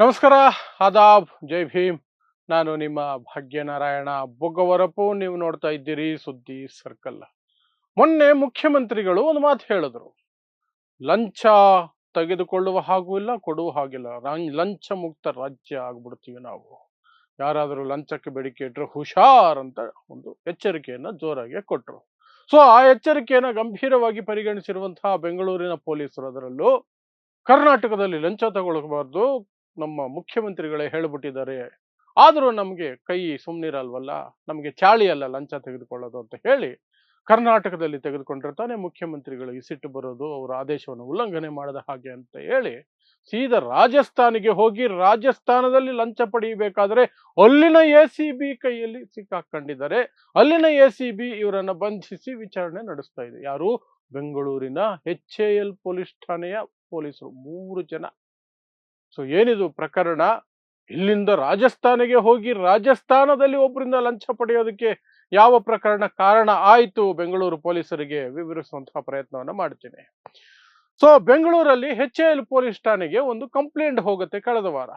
ನಮಸ್ಕಾರ, ಆದಾಬ್, ಜೈ ಭೀಮ್. ನಾನು ನಿಮ್ಮ ಭಾಗ್ಯನಾರಾಯಣ ಬೊಗ್ಗವರಪು. ನೀವು ನೋಡ್ತಾ ಇದ್ದೀರಿ ಸುದ್ದಿ ಸರ್ಕಲ್. ಮೊನ್ನೆ ಮುಖ್ಯಮಂತ್ರಿಗಳು ಒಂದು ಮಾತು ಹೇಳಿದ್ರು. ಲಂಚ ತೆಗೆದುಕೊಳ್ಳುವ ಹಾಗೂ ಇಲ್ಲ, ಕೊಡುವ ಹಾಗಿಲ್ಲ. ಲಂಚ ಮುಕ್ತ ರಾಜ್ಯ ಆಗ್ಬಿಡ್ತೀವಿ ನಾವು. ಯಾರಾದರೂ ಲಂಚಕ್ಕೆ ಬೇಡಿಕೆ ಇಟ್ಟರೆ ಹುಷಾರ್ ಅಂತ ಒಂದು ಎಚ್ಚರಿಕೆಯನ್ನ ಜೋರಾಗಿ ಕೊಟ್ಟರು. ಸೊ ಆ ಎಚ್ಚರಿಕೆಯನ್ನ ಗಂಭೀರವಾಗಿ ಪರಿಗಣಿಸಿರುವಂತಹ ಬೆಂಗಳೂರಿನ ಪೊಲೀಸರು, ಅದರಲ್ಲೂ ಕರ್ನಾಟಕದಲ್ಲಿ ಲಂಚ ತಗೊಳ್ಬಾರ್ದು, ನಮ್ಮ ಮುಖ್ಯಮಂತ್ರಿಗಳೇ ಹೇಳ್ಬಿಟ್ಟಿದ್ದಾರೆ. ಆದರೂ ನಮಗೆ ಕೈ ಸುಮ್ಮನಿರಲ್ವಲ್ಲ, ನಮಗೆ ಚಾಳಿ ಅಲ್ಲ ಲಂಚ ತೆಗೆದುಕೊಳ್ಳೋದು ಅಂತ ಹೇಳಿ ಕರ್ನಾಟಕದಲ್ಲಿ ತೆಗೆದುಕೊಂಡಿರ್ತಾನೆ ಮುಖ್ಯಮಂತ್ರಿಗಳಿಗೆ ಸಿಟ್ಟು ಬರೋದು, ಅವರ ಆದೇಶವನ್ನು ಉಲ್ಲಂಘನೆ ಮಾಡದ ಹಾಗೆ ಅಂತ ಹೇಳಿ ಸೀದಾ ರಾಜಸ್ಥಾನಿಗೆ ಹೋಗಿ ರಾಜಸ್ಥಾನದಲ್ಲಿ ಲಂಚ ಪಡೆಯಬೇಕಾದ್ರೆ ಅಲ್ಲಿನ ಎಸಿಬಿ ಕೈಯಲ್ಲಿ ಸಿಕ್ಕಾಕೊಂಡಿದ್ದಾರೆ. ಅಲ್ಲಿನ ಎಸಿಬಿ ಇವರನ್ನ ಬಂಧಿಸಿ ವಿಚಾರಣೆ ನಡೆಸ್ತಾ ಇದೆ. ಯಾರು? ಬೆಂಗಳೂರಿನ HAL ಪೊಲೀಸ್ ಠಾಣೆಯ ಪೊಲೀಸರು 3 ಜನ. ಸೊ ಏನಿದು ಪ್ರಕರಣ? ಇಲ್ಲಿಂದ ರಾಜಸ್ಥಾನಿಗೆ ಹೋಗಿ ರಾಜಸ್ಥಾನದಲ್ಲಿ ಒಬ್ಬರಿಂದ ಲಂಚ ಪಡೆಯೋದಕ್ಕೆ ಯಾವ ಪ್ರಕರಣ ಕಾರಣ ಆಯಿತು ಬೆಂಗಳೂರು ಪೊಲೀಸರಿಗೆ ವಿವರಿಸುವಂತಹ ಪ್ರಯತ್ನವನ್ನ ಮಾಡ್ತೀನಿ. ಸೊ ಬೆಂಗಳೂರಲ್ಲಿ HAL ಪೊಲೀಸ್ ಠಾಣೆಗೆ ಒಂದು ಕಂಪ್ಲೇಂಟ್ ಹೋಗುತ್ತೆ ಕಳೆದ ವಾರ.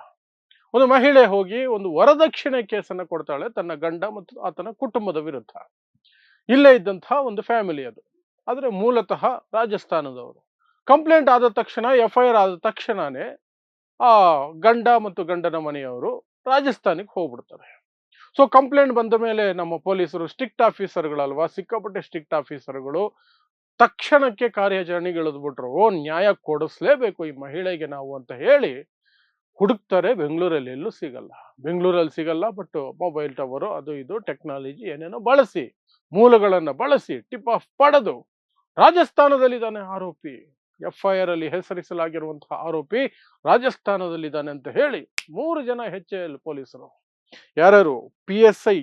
ಒಂದು ಮಹಿಳೆ ಹೋಗಿ ಒಂದು ವರದಕ್ಷಿಣೆ ಕೇಸನ್ನ ಕೊಡ್ತಾಳೆ ತನ್ನ ಗಂಡ ಮತ್ತು ಆತನ ಕುಟುಂಬದ ವಿರುದ್ಧ. ಇಲ್ಲೇ ಇದ್ದಂತಹ ಒಂದು ಫ್ಯಾಮಿಲಿ ಅದು, ಆದ್ರೆ ಮೂಲತಃ ರಾಜಸ್ಥಾನದವರು. ಕಂಪ್ಲೇಂಟ್ ಆದ ತಕ್ಷಣ, FIR ಆದ ತಕ್ಷಣನೇ ಆ ಗಂಡ ಮತ್ತು ಗಂಡನ ಮನೆಯವರು ರಾಜಸ್ಥಾನಿಗೆ ಹೋಗ್ಬಿಡ್ತಾರೆ. ಸೊ ಕಂಪ್ಲೇಂಟ್ ಬಂದ ಮೇಲೆ ನಮ್ಮ ಪೊಲೀಸರು ಸ್ಟ್ರಿಕ್ಟ್ ಆಫೀಸರ್ಗಳಲ್ವಾ, ಸಿಕ್ಕಾಪಟ್ಟೆ ಸ್ಟ್ರಿಕ್ಟ್ ಆಫೀಸರ್ಗಳು ತಕ್ಷಣಕ್ಕೆ ಕಾರ್ಯಾಚರಣೆಗಿಳಿದ್ಬಿಟ್ರು. ನ್ಯಾಯ ಕೊಡಿಸ್ಲೇಬೇಕು ಈ ಮಹಿಳೆಗೆ ನಾವು ಅಂತ ಹೇಳಿ ಹುಡುಕ್ತಾರೆ. ಬೆಂಗಳೂರಲ್ಲಿ ಎಲ್ಲೂ ಸಿಗಲ್ಲ. ಬೆಂಗಳೂರಲ್ಲಿ ಸಿಗಲ್ಲ, ಬಟ್ ಮೊಬೈಲ್ ಟವರು ಅದು ಇದು ಟೆಕ್ನಾಲಜಿ ಏನೇನೋ ಬಳಸಿ, ಮೂಲಗಳನ್ನ ಬಳಸಿ ಟಿಪ್ ಆಫ್ ಪಡೆದು ರಾಜಸ್ಥಾನದಲ್ಲಿದ್ದಾನೆ ಆರೋಪಿ, FIR ಅಲ್ಲಿ ಹೆಸರಿಸಲಾಗಿರುವಂತಹ ಆರೋಪಿ ರಾಜಸ್ಥಾನದಲ್ಲಿದ್ದಾನೆ ಅಂತ ಹೇಳಿ 3 ಜನ HAL ಪೊಲೀಸರು, ಯಾರ್ಯಾರು? PSI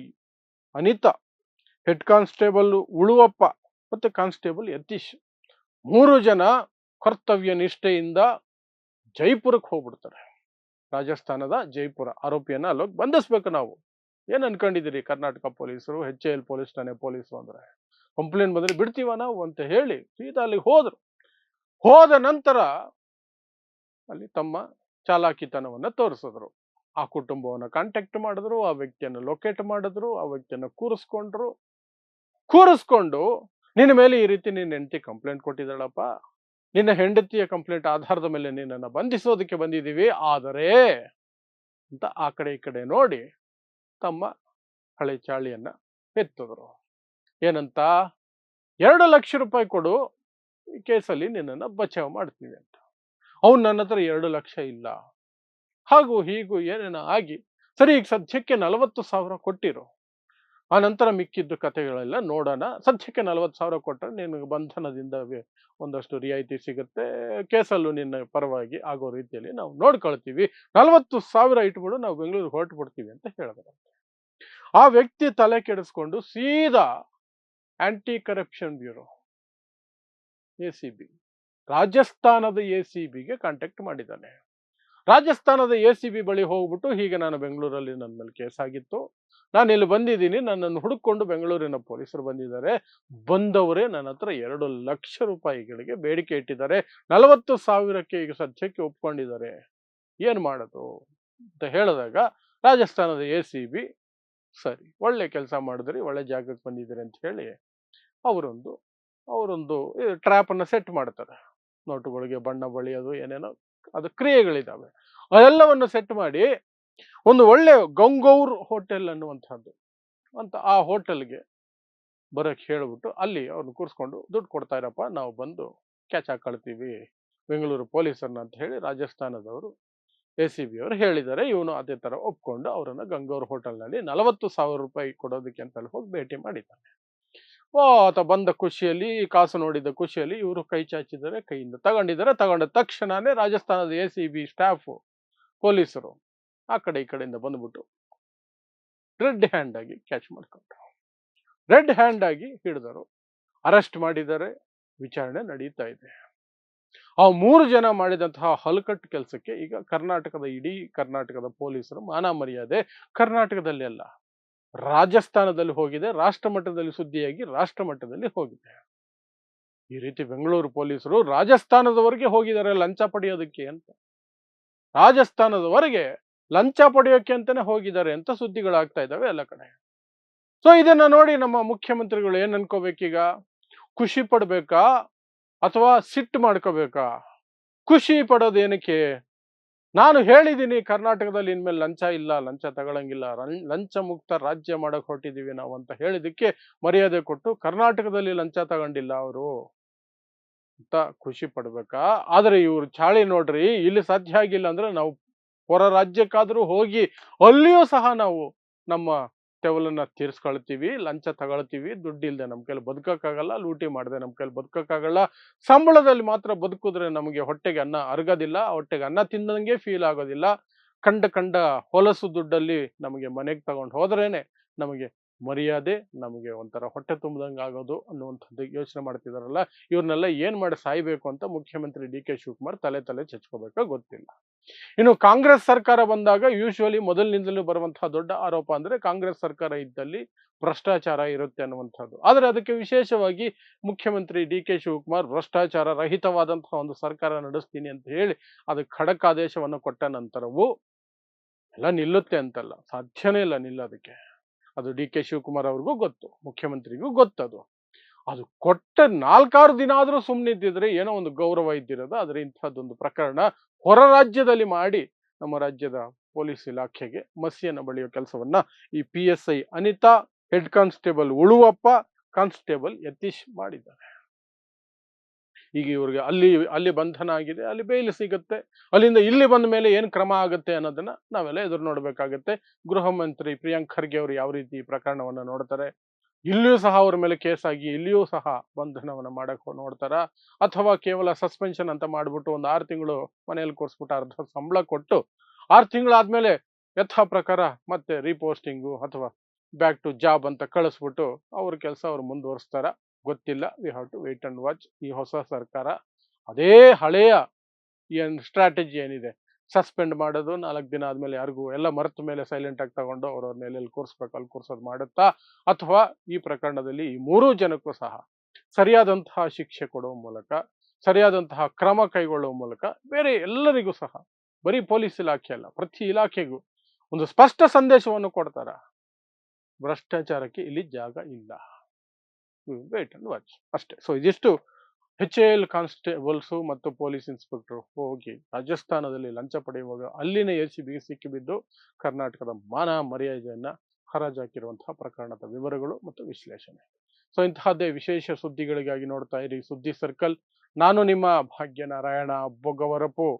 ಅನಿತಾ, ಹೆಡ್ ಕಾನ್ಸ್ಟೇಬಲ್ ಉಳುವಪ್ಪ ಮತ್ತೆ ಕಾನ್ಸ್ಟೇಬಲ್ ಯತೀಶ್, 3 ಜನ ಕರ್ತವ್ಯ ನಿಷ್ಠೆಯಿಂದ ಜೈಪುರಕ್ಕೆ ಹೋಗ್ಬಿಡ್ತಾರೆ. ರಾಜಸ್ಥಾನದ ಜೈಪುರ. ಆರೋಪಿಯನ್ನ ಅಲ್ಲೋಗಿ ಬಂಧಿಸ್ಬೇಕು ನಾವು. ಏನ್ ಅನ್ಕೊಂಡಿದ್ದೀರಿ ಕರ್ನಾಟಕ ಪೊಲೀಸರು, HAL ಪೊಲೀಸ್ ಠಾಣೆ ಪೊಲೀಸರು ಅಂದ್ರೆ? ಕಂಪ್ಲೇಂಟ್ ಬಂದ್ರೆ ಬಿಡ್ತೀವ ನಾವು ಅಂತ ಹೇಳಿ ಸೀದಾ ಅಲ್ಲಿಗೆ ಹೋದ್ರು. ಹೋದ ನಂತರ ಅಲ್ಲಿ ತಮ್ಮ ಚಾಲಾಕಿತನವನ್ನ ತೋರಿಸಿದ್ರು. ಆ ಕುಟುಂಬವನ್ನ ಕಾಂಟ್ಯಾಕ್ಟ್ ಮಾಡಿದ್ರು, ಆ ವ್ಯಕ್ತಿಯನ್ನು ಲೊಕೇಟ್ ಮಾಡಿದ್ರು, ಆ ವ್ಯಕ್ತಿಯನ್ನು ಕೂರಿಸ್ಕೊಂಡು ನಿನ್ನ ಮೇಲೆ ಈ ರೀತಿ ನಿನ್ನ ಹೆಂಡತಿ ಕಂಪ್ಲೇಂಟ್ ಕೊಟ್ಟಿದ್ದಾಳಪ್ಪ, ನಿನ್ನ ಹೆಂಡತಿಯ ಕಂಪ್ಲೇಂಟ್ ಆಧಾರದ ಮೇಲೆ ನಿನ್ನನ್ನು ಬಂಧಿಸೋದಕ್ಕೆ ಬಂದಿದ್ದೀವಿ, ಆದರೆ ಅಂತ ಆ ಕಡೆ ಈ ಕಡೆ ನೋಡಿ ತಮ್ಮ ಹಳೆ ಚಾಳಿಯನ್ನ ಎತ್ತಿದ್ರು. ಏನಂತ? 2 ಲಕ್ಷ ರೂಪಾಯಿ ಕೊಡು, ಈ ಕೇಸಲ್ಲಿ ನಿನ್ನನ್ನು ಬಚಾವ್ ಮಾಡ್ತೀವಿ ಅಂತ. ಅವ್ನು ನನ್ನ ಹತ್ರ 2 ಲಕ್ಷ ಇಲ್ಲ, ಹಾಗೂ ಹೀಗೂ ಏನೇನೋ ಆಗಿ, ಸರಿ ಈಗ ಸದ್ಯಕ್ಕೆ 40,000 ಕೊಟ್ಟಿರು, ಆ ನಂತರ ಮಿಕ್ಕಿದ್ದು ಕಥೆಗಳೆಲ್ಲ ನೋಡೋಣ. ಸದ್ಯಕ್ಕೆ 40,000 ಕೊಟ್ಟರೆ ನಿನಗೆ ಬಂಧನದಿಂದ ಒಂದಷ್ಟು ರಿಯಾಯಿತಿ ಸಿಗುತ್ತೆ, ಕೇಸಲ್ಲೂ ನಿನ್ನ ಪರವಾಗಿ ಆಗೋ ರೀತಿಯಲ್ಲಿ ನಾವು ನೋಡ್ಕೊಳ್ತೀವಿ, 40,000 ಇಟ್ಬಿಡು, ನಾವು ಬೆಂಗಳೂರಿಗೆ ಹೊರಟು ಬಿಡ್ತೀವಿ ಅಂತ ಹೇಳಿದ್ರು. ಆ ವ್ಯಕ್ತಿ ತಲೆ ಕೆಡಿಸ್ಕೊಂಡು ಸೀದಾ ಆಂಟಿ ಕರಪ್ಷನ್ ಬ್ಯೂರೋ ACB, ರಾಜಸ್ಥಾನದ ACBಗೆ ಕಾಂಟ್ಯಾಕ್ಟ್ ಮಾಡಿದ್ದಾನೆ. ರಾಜಸ್ಥಾನದ ACB ಬಳಿ ಹೋಗ್ಬಿಟ್ಟು, ಹೀಗೆ ನಾನು ಬೆಂಗಳೂರಲ್ಲಿ ನನ್ನ ಮೇಲೆ ಕೇಸ್ ಆಗಿತ್ತು, ನಾನು ಇಲ್ಲಿ ಬಂದಿದ್ದೀನಿ, ನನ್ನನ್ನು ಹುಡುಕೊಂಡು ಬೆಂಗಳೂರಿನ ಪೊಲೀಸರು ಬಂದಿದ್ದಾರೆ, ಬಂದವರೇ ನನ್ನ ಹತ್ರ 2 ಲಕ್ಷ ರೂಪಾಯಿಗಳಿಗೆ ಬೇಡಿಕೆ ಇಟ್ಟಿದ್ದಾರೆ, 40,000ಕ್ಕೆ ಈಗ ಸದ್ಯಕ್ಕೆ ಒಪ್ಕೊಂಡಿದ್ದಾರೆ, ಏನ್ ಮಾಡೋದು ಅಂತ ಹೇಳಿದಾಗ ರಾಜಸ್ಥಾನದ ACB, ಸರಿ ಒಳ್ಳೆ ಕೆಲಸ ಮಾಡಿದ್ರಿ, ಒಳ್ಳೆ ಜಾಗಕ್ಕೆ ಬಂದಿದ್ದೀರಿ ಅಂತ ಹೇಳಿ ಅವರೊಂದು ಟ್ರ್ಯಾಪ್ ಅನ್ನ ಸೆಟ್ ಮಾಡ್ತಾರೆ. ನೋಟುಗಳಿಗೆ ಬಣ್ಣ ಬಳಿಯೋದು ಏನೇನೋ ಅದು ಕ್ರಿಯೆಗಳಿದ್ದಾವೆ, ಅದೆಲ್ಲವನ್ನು ಸೆಟ್ ಮಾಡಿ ಒಂದು ಒಳ್ಳೆ ಗಂಗೌರ್ ಹೋಟೆಲ್ ಅನ್ನುವಂಥದ್ದು ಅಂತ ಆ ಹೋಟೆಲ್ಗೆ ಬರಕ್ಕೆ ಹೇಳ್ಬಿಟ್ಟು ಅಲ್ಲಿ ಅವ್ರನ್ನ ಕೂರಿಸ್ಕೊಂಡು ದುಡ್ಡು ಕೊಡ್ತಾ ಇರಪ್ಪ, ನಾವು ಬಂದು ಕ್ಯಾಚ್ ಹಾಕೊಳ್ತೀವಿ ಬೆಂಗಳೂರು ಪೊಲೀಸರನ್ನ ಅಂತ ಹೇಳಿ ರಾಜಸ್ಥಾನದವರು ACB ಅವರು ಹೇಳಿದ್ದಾರೆ. ಇವನು ಅದೇ ತರ ಒಪ್ಕೊಂಡು ಅವರನ್ನ ಗಂಗೌರ್ ಹೋಟೆಲ್ನಲ್ಲಿ 40,000 ರೂಪಾಯಿ ಕೊಡೋದಕ್ಕೆ ಅಂತ ಹೋಗಿ ಭೇಟಿ ಮಾಡಿದ್ದಾನೆ. ಆತ ಬಂದ ಖುಷಿಯಲ್ಲಿ, ಕಾಸು ನೋಡಿದ ಖುಷಿಯಲ್ಲಿ ಇವರು ಕೈ ಚಾಚಿದ್ದಾರೆ, ಕೈಯಿಂದ ತಗೊಂಡ ತಕ್ಷಣನೇ ರಾಜಸ್ಥಾನದ ACB ಸ್ಟಾಫ್ ಪೊಲೀಸರು ಆ ಕಡೆ ಈ ಕಡೆಯಿಂದ ಬಂದ್ಬಿಟ್ಟು ರೆಡ್ ಹ್ಯಾಂಡ್ ಆಗಿ ಕ್ಯಾಚ್ ಮಾಡ್ಕೊಂಡ್ರು, ರೆಡ್ ಹ್ಯಾಂಡ್ ಆಗಿ ಹಿಡಿದರು, ಅರೆಸ್ಟ್ ಮಾಡಿದ್ದಾರೆ, ವಿಚಾರಣೆ ನಡೀತಾ ಇದೆ. ಆ 3 ಜನ ಮಾಡಿದಂತಹ ಹಲ್ಕಟ್ಟು ಕೆಲಸಕ್ಕೆ ಈಗ ಇಡೀ ಕರ್ನಾಟಕದ ಪೊಲೀಸರು ಮಾನ ಮರ್ಯಾದೆ, ಕರ್ನಾಟಕದಲ್ಲಿ ಅಲ್ಲ ರಾಜಸ್ಥಾನದಲ್ಲಿ ಹೋಗಿದೆ, ರಾಷ್ಟ್ರ ಮಟ್ಟದಲ್ಲಿ ಸುದ್ದಿಯಾಗಿ ರಾಷ್ಟ್ರ ಮಟ್ಟದಲ್ಲಿ ಹೋಗಿದೆ. ಈ ರೀತಿ ಬೆಂಗಳೂರು ಪೊಲೀಸರು ರಾಜಸ್ಥಾನದವರೆಗೆ ಹೋಗಿದ್ದಾರೆ ಲಂಚ ಪಡೆಯೋದಕ್ಕೆ ಅಂತ. ರಾಜಸ್ಥಾನದವರೆಗೆ ಲಂಚ ಪಡೆಯೋಕೆ ಅಂತಾನೆ ಹೋಗಿದ್ದಾರೆ ಅಂತ ಸುದ್ದಿಗಳಾಗ್ತಾ ಇದ್ದಾವೆ ಎಲ್ಲ ಕಡೆ. ಸೊ ಇದನ್ನ ನೋಡಿ ನಮ್ಮ ಮುಖ್ಯಮಂತ್ರಿಗಳು ಏನ್ ಅನ್ಕೋಬೇಕೀಗ? ಖುಷಿ ಪಡ್ಬೇಕಾ ಅಥವಾ ಸಿಟ್ಟು ಮಾಡ್ಕೋಬೇಕಾ? ಖುಷಿ ಪಡೋದು ಏನಕ್ಕೆ? ನಾನು ಹೇಳಿದ್ದೀನಿ ಕರ್ನಾಟಕದಲ್ಲಿ ಇನ್ಮೇಲೆ ಲಂಚ ಇಲ್ಲ, ಲಂಚ ತಗೊಳಂಗಿಲ್ಲ, ಲಂಚ ಮುಕ್ತ ರಾಜ್ಯ ಮಾಡಕ್ ಹೊರಟಿದೀವಿ ನಾವು ಅಂತ ಹೇಳಿದಕ್ಕೆ ಮರ್ಯಾದೆ ಕೊಟ್ಟು ಕರ್ನಾಟಕದಲ್ಲಿ ಲಂಚ ತಗೊಂಡಿಲ್ಲ ಅವರು ಅಂತ ಖುಷಿ ಪಡ್ಬೇಕಾ? ಆದ್ರೆ ಇವ್ರು ಚಾಳಿ ನೋಡ್ರಿ, ಇಲ್ಲಿ ಸಾಧ್ಯ ಆಗಿಲ್ಲ ಅಂದ್ರೆ ನಾವು ಹೊರ ರಾಜ್ಯಕ್ಕಾದ್ರೂ ಹೋಗಿ ಅಲ್ಲಿಯೂ ಸಹ ನಾವು ನಮ್ಮ ತೆವಲನ್ನ ತೀರ್ಸ್ಕೊಳ್ತೀವಿ, ಲಂಚ ತಗೊಳ್ತೀವಿ, ದುಡ್ಡಿಲ್ದೆ ನಮ್ ಕೈಲಿ ಬದುಕಕ್ಕಾಗಲ್ಲ, ಲೂಟಿ ಮಾಡದೆ ನಮ್ ಕೈಲಿ ಬದುಕಕ್ಕಾಗಲ್ಲ, ಸಂಬಳದಲ್ಲಿ ಮಾತ್ರ ಬದುಕಿದ್ರೆ ನಮಗೆ ಹೊಟ್ಟೆಗೆ ಅನ್ನ ಅರಗೋದಿಲ್ಲ, ಹೊಟ್ಟೆಗೆ ಅನ್ನ ತಿಂದಂಗೆ ಫೀಲ್ ಆಗೋದಿಲ್ಲ, ಕಂಡ ಹೊಲಸು ದುಡ್ಡಲ್ಲಿ ನಮಗೆ ಮನೆಗೆ ತಗೊಂಡು ಹೋದ್ರೇನೆ ನಮಗೆ ಮರ್ಯಾದೆ, ನಮಗೆ ಒಂಥರ ಹೊಟ್ಟೆ ತುಂಬದಂಗೆ ಆಗೋದು ಅನ್ನುವಂಥದ್ದು ಯೋಚನೆ ಮಾಡ್ತಿದಾರಲ್ಲ, ಇವ್ರನ್ನೆಲ್ಲ ಏನ್ ಮಾಡಿ ಸಾಯ್ಬೇಕು ಅಂತ ಮುಖ್ಯಮಂತ್ರಿ ಡಿ ಕೆ ಶಿವಕುಮಾರ್ ತಲೆ ಚಚ್ಕೋಬೇಕೋ ಗೊತ್ತಿಲ್ಲ. ಇನ್ನು ಕಾಂಗ್ರೆಸ್ ಸರ್ಕಾರ ಬಂದಾಗ ಯೂಶುವಲಿ ಮೊದಲಿನಿಂದಲೂ ಬರುವಂತಹ ದೊಡ್ಡ ಆರೋಪ ಅಂದ್ರೆ ಕಾಂಗ್ರೆಸ್ ಸರ್ಕಾರ ಇದ್ದಲ್ಲಿ ಭ್ರಷ್ಟಾಚಾರ ಇರುತ್ತೆ ಅನ್ನುವಂಥದ್ದು. ಆದ್ರೆ ಅದಕ್ಕೆ ವಿಶೇಷವಾಗಿ ಮುಖ್ಯಮಂತ್ರಿ ಡಿ ಕೆ ಶಿವಕುಮಾರ್ ಭ್ರಷ್ಟಾಚಾರ ರಹಿತವಾದಂತಹ ಒಂದು ಸರ್ಕಾರ ನಡೆಸ್ತೀನಿ ಅಂತ ಹೇಳಿ ಅದಕ್ಕೆ ಖಡಕ್ ಆದೇಶವನ್ನು ಕೊಟ್ಟ ನಂತರವೂ ಎಲ್ಲ ನಿಲ್ಲುತ್ತೆ ಅಂತಲ್ಲ, ಸಾಧ್ಯನೇ ಇಲ್ಲ ನಿಲ್ಲೋದಕ್ಕೆ. ಅದು ಡಿ ಕೆ ಶಿವಕುಮಾರ್ ಅವ್ರಿಗೂ ಗೊತ್ತು, ಮುಖ್ಯಮಂತ್ರಿಗೂ ಗೊತ್ತದು. ಅದು ಕೊಟ್ಟ 4-6 ದಿನ ಆದ್ರೂ ಸುಮ್ಮನಿದ್ದಿದ್ರೆ ಏನೋ ಒಂದು ಗೌರವ ಇದ್ದಿರೋದು. ಆದ್ರೆ ಇಂಥದ್ದೊಂದು ಪ್ರಕರಣ ಹೊರ ರಾಜ್ಯದಲ್ಲಿ ಮಾಡಿ ನಮ್ಮ ರಾಜ್ಯದ ಪೊಲೀಸ್ ಇಲಾಖೆಗೆ ಮಸಿಯನ್ನು ಬಳಿಯೋ ಕೆಲಸವನ್ನ ಈ PSI Anita, head constable Uluvappa, constable Yathish ಮಾಡಿದ್ದಾರೆ. ಈಗ ಇವ್ರಿಗೆ ಅಲ್ಲಿ ಬಂಧನ ಆಗಿದೆ, ಅಲ್ಲಿ ಬೇಲ್ ಸಿಗುತ್ತೆ, ಅಲ್ಲಿಂದ ಇಲ್ಲಿ ಬಂದ ಮೇಲೆ ಏನ್ ಕ್ರಮ ಆಗುತ್ತೆ ಅನ್ನೋದನ್ನ ನಾವೆಲ್ಲ ಎದುರು ನೋಡ್ಬೇಕಾಗತ್ತೆ. ಗೃಹ ಮಂತ್ರಿ ಪ್ರಿಯಾಂಕ್ ಖರ್ಗೆ ಅವರು ಯಾವ ರೀತಿ ಈ ಪ್ರಕರಣವನ್ನ ನೋಡ್ತಾರೆ, ಇಲ್ಲಿಯೂ ಸಹ ಅವ್ರ ಮೇಲೆ ಕೇಸ್ ಆಗಿ ಇಲ್ಲಿಯೂ ಸಹ ಬಂಧನವನ್ನ ಮಾಡಕ್ ನೋಡ್ತಾರ, ಅಥವಾ ಕೇವಲ ಸಸ್ಪೆನ್ಷನ್ ಅಂತ ಮಾಡ್ಬಿಟ್ಟು ಒಂದು 6 ತಿಂಗಳು ಮನೆಯಲ್ಲಿ ಕೂರಿಸ್ಬಿಟ್ಟು ಅರ್ಧ ಸಂಬಳ ಕೊಟ್ಟು 6 ತಿಂಗಳಾದ್ಮೇಲೆ ಯಥಾ ಪ್ರಕಾರ ಮತ್ತೆ ರೀಪೋಸ್ಟಿಂಗು ಅಥವಾ ಬ್ಯಾಕ್ ಟು ಜಾಬ್ ಅಂತ ಕಳಿಸ್ಬಿಟ್ಟು ಅವ್ರ ಕೆಲಸ ಅವ್ರು ಮುಂದುವರಿಸ್ತಾರ ಗೊತ್ತಿಲ್ಲ. We have to wait and watch. ಈ ಹೊಸ ಸರ್ಕಾರ ಅದೇ ಹಳೆಯ ಏನ್ ಸ್ಟ್ರಾಟಜಿ ಏನಿದೆ, ಸಸ್ಪೆಂಡ್ ಮಾಡೋದು, 4 ದಿನ ಆದ್ಮೇಲೆ ಯಾರಿಗೂ ಎಲ್ಲ ಮರೆತ ಮೇಲೆ ಸೈಲೆಂಟ್ ಆಗಿ ತಗೊಂಡು ಅವ್ರವ್ರನ್ನ ಎಲ್ಲೆಲ್ಲಿ ಕೂರಿಸ್ಬೇಕು ಅಲ್ಲಿ ಕೂರ್ಸೋದು ಮಾಡುತ್ತಾ, ಅಥವಾ ಈ ಪ್ರಕರಣದಲ್ಲಿ ಈ 3 ಜನಕ್ಕೂ ಸಹ ಸರಿಯಾದಂತಹ ಶಿಕ್ಷೆ ಕೊಡುವ ಮೂಲಕ, ಸರಿಯಾದಂತಹ ಕ್ರಮ ಕೈಗೊಳ್ಳುವ ಮೂಲಕ ಬೇರೆ ಎಲ್ಲರಿಗೂ ಸಹ, ಬರೀ ಪೊಲೀಸ್ ಇಲಾಖೆ ಅಲ್ಲ ಪ್ರತಿ ಇಲಾಖೆಗೂ ಒಂದು ಸ್ಪಷ್ಟ ಸಂದೇಶವನ್ನು ಕೊಡ್ತಾರ, ಭ್ರಷ್ಟಾಚಾರಕ್ಕೆ ಇಲ್ಲಿ ಜಾಗ ಇಲ್ಲ. ವೇಟ್ ಅಂಡ್ ವಾಚ್ ಅಷ್ಟೇ. ಸೊ ಇದಿಷ್ಟು HAL ಕಾನ್ಸ್ಟೇಬಲ್ಸು ಮತ್ತು ಪೊಲೀಸ್ ಇನ್ಸ್ಪೆಕ್ಟರ್ ಹೋಗಿ ರಾಜಸ್ಥಾನದಲ್ಲಿ ಲಂಚ ಪಡೆಯುವಾಗ ಅಲ್ಲಿನ ACBಗೆ ಸಿಕ್ಕಿಬಿದ್ದು ಕರ್ನಾಟಕದ ಮಾನ ಮರ್ಯಾದೆಯನ್ನ ಹರಾಜಾಕಿರುವಂತಹ ಪ್ರಕರಣದ ವಿವರಗಳು ಮತ್ತು ವಿಶ್ಲೇಷಣೆ. ಸೊ ಇಂತಹದ್ದೇ ವಿಶೇಷ ಸುದ್ದಿಗಳಿಗಾಗಿ ನೋಡ್ತಾ ಇರಿ ಸುದ್ದಿ ಸರ್ಕಲ್. ನಾನು ನಿಮ್ಮ ಭಾಗ್ಯನಾರಾಯಣ ಬೊಗವರಪು.